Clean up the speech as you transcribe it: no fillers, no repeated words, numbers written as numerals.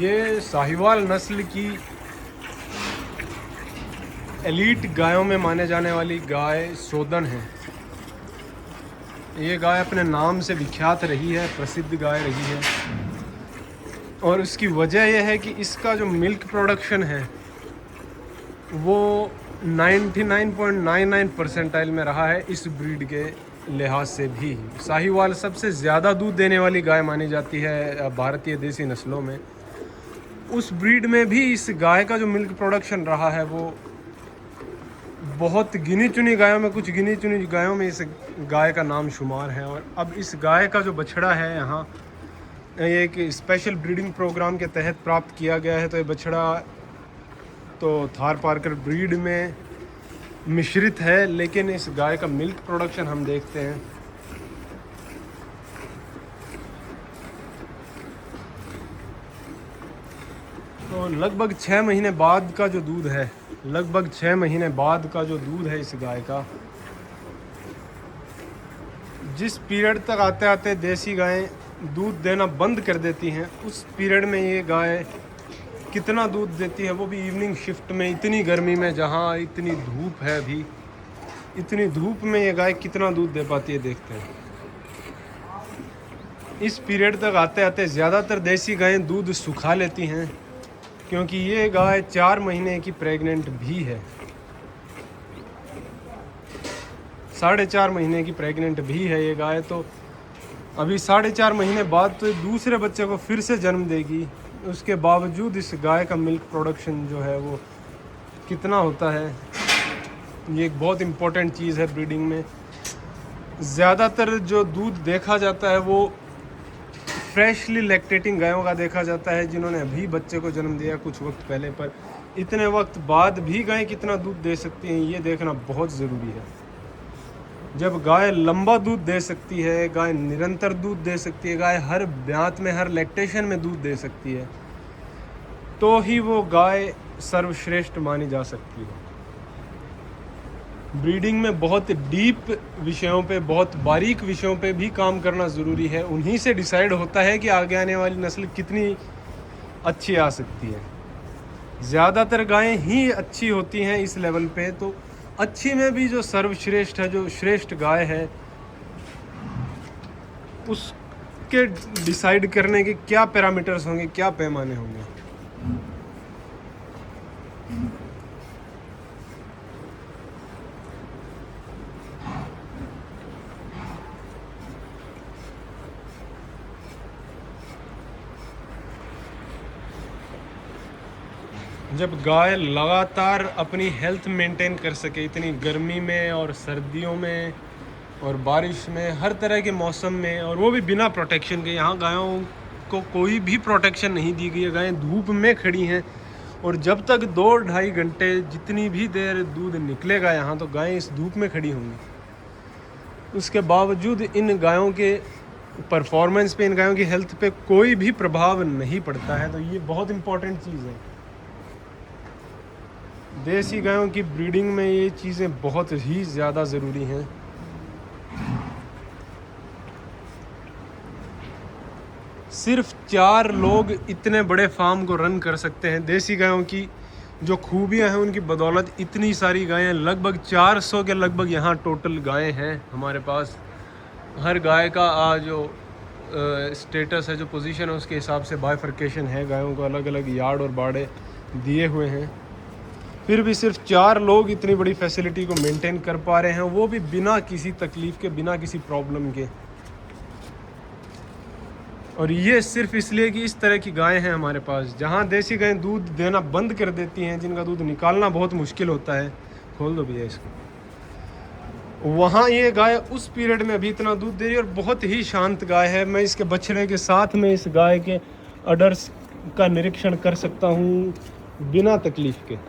ये साहिवाल नस्ल की एलीट गायों में माने जाने वाली गाय सोदन है। ये गाय अपने नाम से विख्यात रही है, प्रसिद्ध गाय रही है, और उसकी वजह यह है कि इसका जो मिल्क प्रोडक्शन है वो 99.99% में रहा है। इस ब्रीड के लिहाज से भी साहिवाल सबसे ज़्यादा दूध देने वाली गाय मानी जाती है भारतीय देसी नस्लों में। उस ब्रीड में भी इस गाय का जो मिल्क प्रोडक्शन रहा है वो बहुत गिनी चुनी गायों में, कुछ गिनी चुनी गायों में इस गाय का नाम शुमार है। और अब इस गाय का जो बछड़ा है यहाँ ये एक स्पेशल ब्रीडिंग प्रोग्राम के तहत प्राप्त किया गया है। तो ये बछड़ा तो थार पारकर ब्रीड में मिश्रित है, लेकिन इस गाय का मिल्क प्रोडक्शन हम देखते हैं। तो लगभग 6 महीने बाद का जो दूध है, लगभग 6 महीने बाद का जो दूध है इस गाय का, जिस पीरियड तक आते आते देसी गायें दूध देना बंद कर देती हैं, उस पीरियड में ये गाय कितना दूध देती है, वो भी इवनिंग शिफ्ट में, इतनी गर्मी में, जहाँ इतनी धूप है अभी, इतनी धूप में ये गाय कितना दूध दे पाती है देखते हैं। इस पीरियड तक आते आते ज़्यादातर देसी गायें दूध सुखा लेती हैं, क्योंकि ये गाय 4 महीने की प्रेग्नेंट भी है, 4.5 महीने की प्रेग्नेंट भी है ये गाय। तो अभी 4.5 महीने बाद तो दूसरे बच्चे को फिर से जन्म देगी। उसके बावजूद इस गाय का मिल्क प्रोडक्शन जो है वो कितना होता है, ये एक बहुत इम्पोर्टेंट चीज़ है ब्रीडिंग में। ज़्यादातर जो दूध देखा जाता है वो फ्रेशली लैक्टेटिंग गायों का देखा जाता है, जिन्होंने अभी बच्चे को जन्म दिया कुछ वक्त पहले। पर इतने वक्त बाद भी गाय कितना दूध दे सकती हैं ये देखना बहुत ज़रूरी है। जब गाय लंबा दूध दे सकती है, गाय निरंतर दूध दे सकती है, गाय हर ब्यात में, हर लैक्टेशन में दूध दे सकती है, तो ही वो गाय सर्वश्रेष्ठ मानी जा सकती है। ब्रीडिंग में बहुत डीप विषयों पे, बहुत बारीक विषयों पे भी काम करना ज़रूरी है। उन्हीं से डिसाइड होता है कि आगे आने वाली नस्ल कितनी अच्छी आ सकती है। ज़्यादातर गायें ही अच्छी होती हैं इस लेवल पे, तो अच्छी में भी जो सर्वश्रेष्ठ है, जो श्रेष्ठ गाय है, उसके डिसाइड करने के क्या पैरामीटर्स होंगे, क्या पैमाने होंगे। जब गाय लगातार अपनी हेल्थ मेंटेन कर सके इतनी गर्मी में और सर्दियों में और बारिश में, हर तरह के मौसम में, और वो भी बिना प्रोटेक्शन के, यहाँ गायों को कोई भी प्रोटेक्शन नहीं दी गई है। गायें धूप में खड़ी हैं और जब तक 2-2.5 घंटे जितनी भी देर दूध निकलेगा यहाँ, तो गायें इस धूप में खड़ी होंगी। उसके बावजूद इन गायों के परफॉर्मेंस पे, इन गायों की हेल्थ पे कोई भी प्रभाव नहीं पड़ता है। तो ये बहुत इम्पोर्टेंट चीज़ है। देसी गायों की ब्रीडिंग में ये चीज़ें बहुत ही ज़्यादा ज़रूरी हैं। सिर्फ 4 लोग इतने बड़े फार्म को रन कर सकते हैं। देसी गायों की जो खूबियां हैं उनकी बदौलत इतनी सारी गायें, लगभग 400 के लगभग यहाँ टोटल गायें हैं हमारे पास। हर गाय का जो स्टेटस है, जो पोजीशन है, उसके हिसाब से बाइफर्केशन है। गायों को अलग अलग यार्ड और बाड़े दिए हुए हैं। फिर भी सिर्फ 4 लोग इतनी बड़ी फैसिलिटी को मेंटेन कर पा रहे हैं, वो भी बिना किसी तकलीफ़ के, बिना किसी प्रॉब्लम के। और ये सिर्फ इसलिए कि इस तरह की गायें हैं हमारे पास। जहाँ देसी गायें दूध देना बंद कर देती हैं, जिनका दूध निकालना बहुत मुश्किल होता है, खोल दो भैया इसको, वहाँ ये गाय उस पीरियड में अभी इतना दूध दे रही है और बहुत ही शांत गाय है। मैं इसके बछड़े के साथ में इस गाय के अडर्स का निरीक्षण कर सकता हूँ बिना तकलीफ़ के।